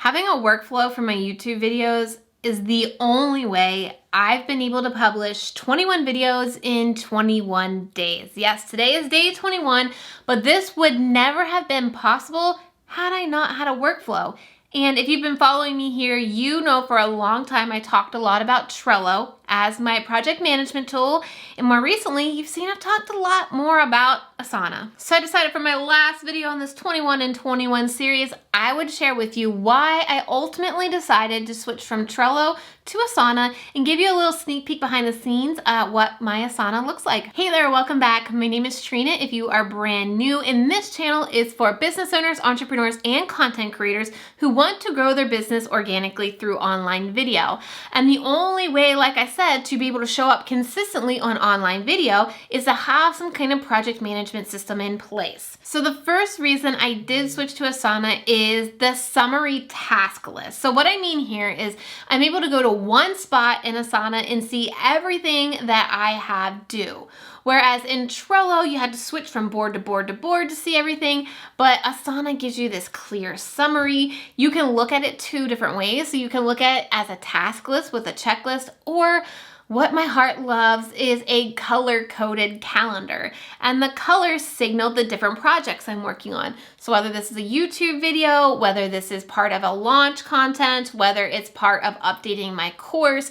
Having a workflow for my YouTube videos is the only way I've been able to publish 21 videos in 21 days. Yes, today is day 21, but this would never have been possible had I not had a workflow. And if you've been following me here, you know for a long time I talked a lot about Trello as my project management tool. And more recently, you've seen I've talked a lot more about Asana. So I decided for my last video on this 21 in 21 series, I would share with you why I ultimately decided to switch from Trello to Asana and give you a little sneak peek behind the scenes at what my Asana looks like. Hey there, welcome back. My name is Trina if you are brand new, and this channel is for business owners, entrepreneurs, and content creators who want to grow their business organically through online video. And the only way, like I said, to be able to show up consistently on online video is to have some kind of project management system in place. So the first reason I did switch to Asana is the summary task list. So what I mean here is I'm able to go to one spot in Asana and see everything that I have due. Whereas in Trello, you had to switch from board to board to board to see everything, but Asana gives you this clear summary. You can look at it two different ways. So you can look at it as a task list with a checklist, or what my heart loves is a color-coded calendar, and the colors signal the different projects I'm working on. So whether this is a YouTube video, whether this is part of a launch content, whether it's part of updating my course,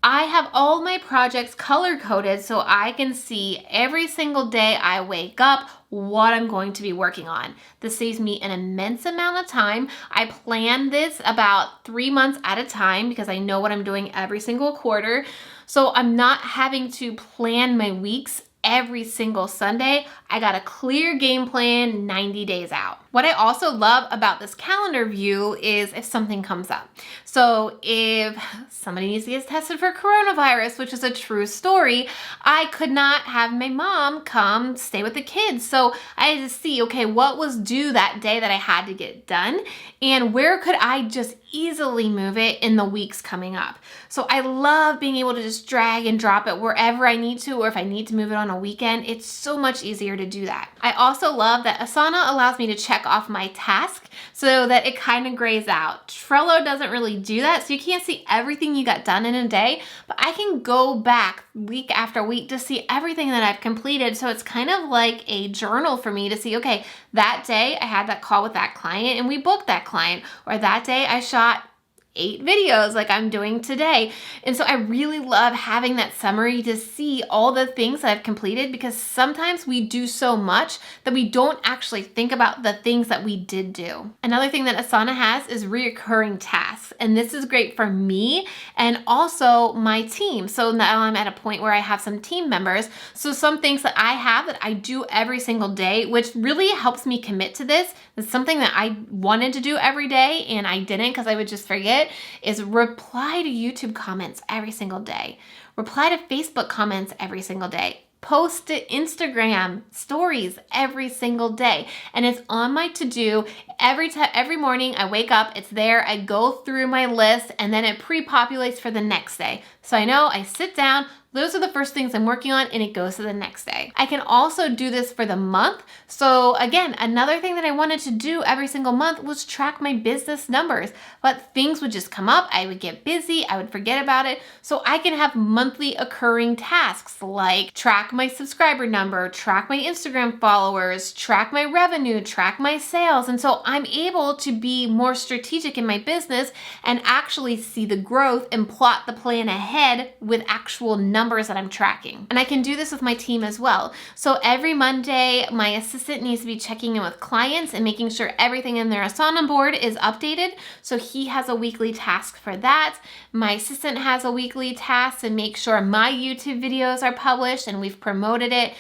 I have all my projects color-coded so I can see every single day I wake up what I'm going to be working on. This saves me an immense amount of time. I plan this about 3 months at a time because I know what I'm doing every single quarter. So I'm not having to plan my weeks every single Sunday. I got a clear game plan 90 days out. What I also love about this calendar view is if something comes up. So if somebody needs to get tested for coronavirus, which is a true story, I could not have my mom come stay with the kids. So I had to see, okay, what was due that day that I had to get done, and where could I just easily move it in the weeks coming up. So I love being able to just drag and drop it wherever I need to, or if I need to move it on a weekend, it's so much easier to do that. I also love that Asana allows me to check off my task so that it kind of grays out. Trello doesn't really do that, so you can't see everything you got done in a day, but I can go back week after week to see everything that I've completed. So it's kind of like a journal for me to see, okay, that day I had that call with that client and we booked that client, or that day I shot 8 videos like I'm doing today. And so I really love having that summary to see all the things that I've completed, because sometimes we do so much that we don't actually think about the things that we did do. Another thing that Asana has is reoccurring tasks. And this is great for me and also my team. So now I'm at a point where I have some team members. So some things that I have that I do every single day, which really helps me commit to this. It's something that I wanted to do every day and I didn't because I would just forget, is reply to YouTube comments every single day. Reply to Facebook comments every single day. Post to Instagram stories every single day. And it's on my to-do every morning I wake up, it's there, I go through my list, and then it pre-populates for the next day. So I know I sit down, those are the first things I'm working on, and it goes to the next day. I can also do this for the month. So again, another thing that I wanted to do every single month was track my business numbers, but things would just come up, I would get busy, I would forget about it. So I can have monthly occurring tasks like track my subscriber number, track my Instagram followers, track my revenue, track my sales. And so I'm able to be more strategic in my business and actually see the growth and plot the plan ahead with actual numbers that I'm tracking. And I can do this with my team as well. So every Monday, my assistant needs to be checking in with clients and making sure everything in their Asana board is updated. So he has a weekly task for that. My assistant has a weekly task to make sure my YouTube videos are published and we've promoted it.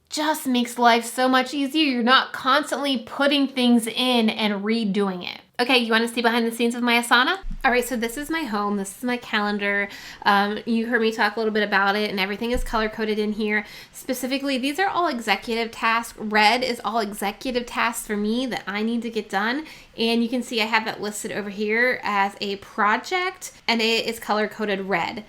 Just makes life so much easier. You're not constantly putting things in and redoing it. Okay, you want to see behind the scenes of my Asana? All right, so this is my home. This is my calendar. You heard me talk a little bit about it, and everything is color-coded in here. Specifically, these are all executive tasks. Red is all executive tasks for me that I need to get done. And you can see I have that listed over here as a project, and it is color-coded red.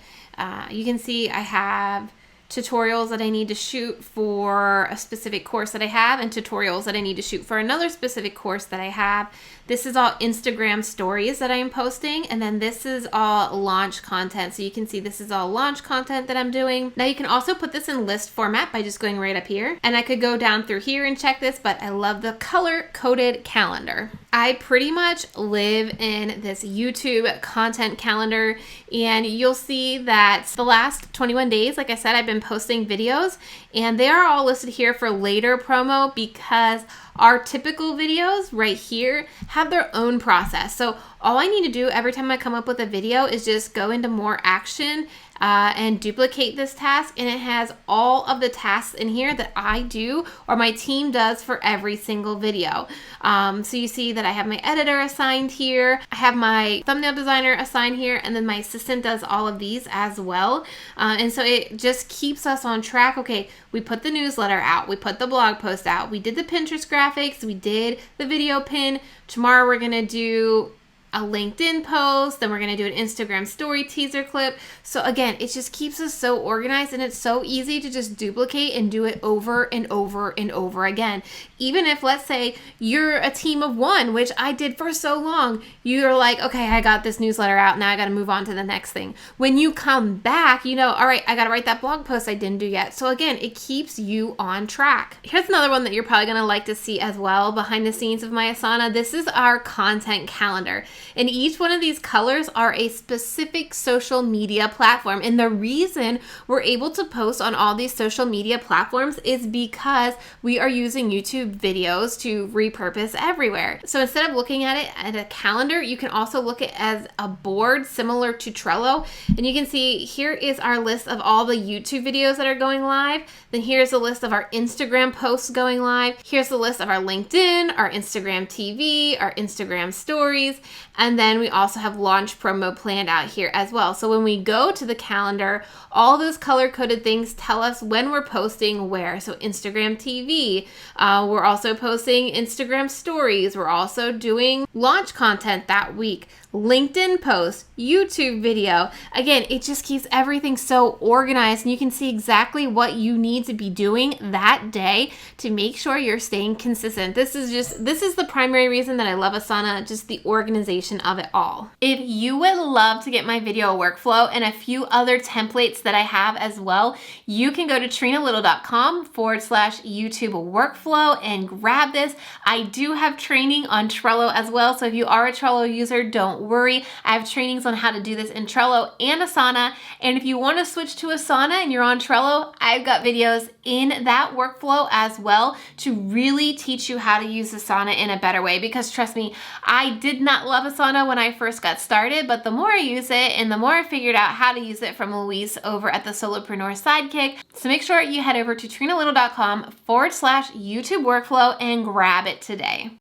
You can see I have tutorials that I need to shoot for a specific course that I have and tutorials that I need to shoot for another specific course that I have. This is all Instagram stories that I am posting, and then this is all launch content. So you can see this is all launch content that I'm doing. Now you can also put this in list format by just going right up here, and I could go down through here and check this, but I love the color-coded calendar. I pretty much live in this YouTube content calendar, and you'll see that the last 21 days, like I said, I've been posting videos, and they are all listed here for later promo because our typical videos right here have their own process. So all I need to do every time I come up with a video is just go into more action and duplicate this task, and it has all of the tasks in here that I do or my team does for every single video. So you see that I have my editor assigned here, I have my thumbnail designer assigned here, and then my assistant does all of these as well. And so it just keeps us on track. Okay, we put the newsletter out, we put the blog post out, we did the Pinterest graphics, we did the video pin. Tomorrow we're gonna do a LinkedIn post, then we're gonna do an Instagram story teaser clip. So again, it just keeps us so organized, and it's so easy to just duplicate and do it over and over and over again. Even if, let's say, you're a team of one, which I did for so long, you're like, okay, I got this newsletter out, now I gotta move on to the next thing. When you come back, you know, all right, I gotta write that blog post I didn't do yet. So again, it keeps you on track. Here's another one that you're probably gonna like to see as well behind the scenes of my Asana. This is our content calendar. And each one of these colors are a specific social media platform. And the reason we're able to post on all these social media platforms is because we are using YouTube videos to repurpose everywhere. So instead of looking at it at a calendar, you can also look at it as a board similar to Trello. And you can see here is our list of all the YouTube videos that are going live. Then here's a list of our Instagram posts going live. Here's the list of our LinkedIn, our Instagram TV, our Instagram stories. And then we also have launch promo planned out here as well. So when we go to the calendar, all those color-coded things tell us when we're posting where. So Instagram TV, we're also posting Instagram stories. We're also doing launch content that week. LinkedIn post, YouTube video. Again, it just keeps everything so organized, and you can see exactly what you need to be doing that day to make sure you're staying consistent. This is the primary reason that I love Asana, just the organization of it all. If you would love to get my video workflow and a few other templates that I have as well, you can go to trinalittle.com/YouTube workflow and grab this. I do have training on Trello as well, so if you are a Trello user, don't worry. I have trainings on how to do this in Trello and Asana. And if you want to switch to Asana and you're on Trello, I've got videos in that workflow as well to really teach you how to use Asana in a better way. Because trust me, I did not love Asana when I first got started, but the more I use it and the more I figured out how to use it from Louise over at the Solopreneur Sidekick. So make sure you head over to trinalittle.com/YouTube workflow and grab it today.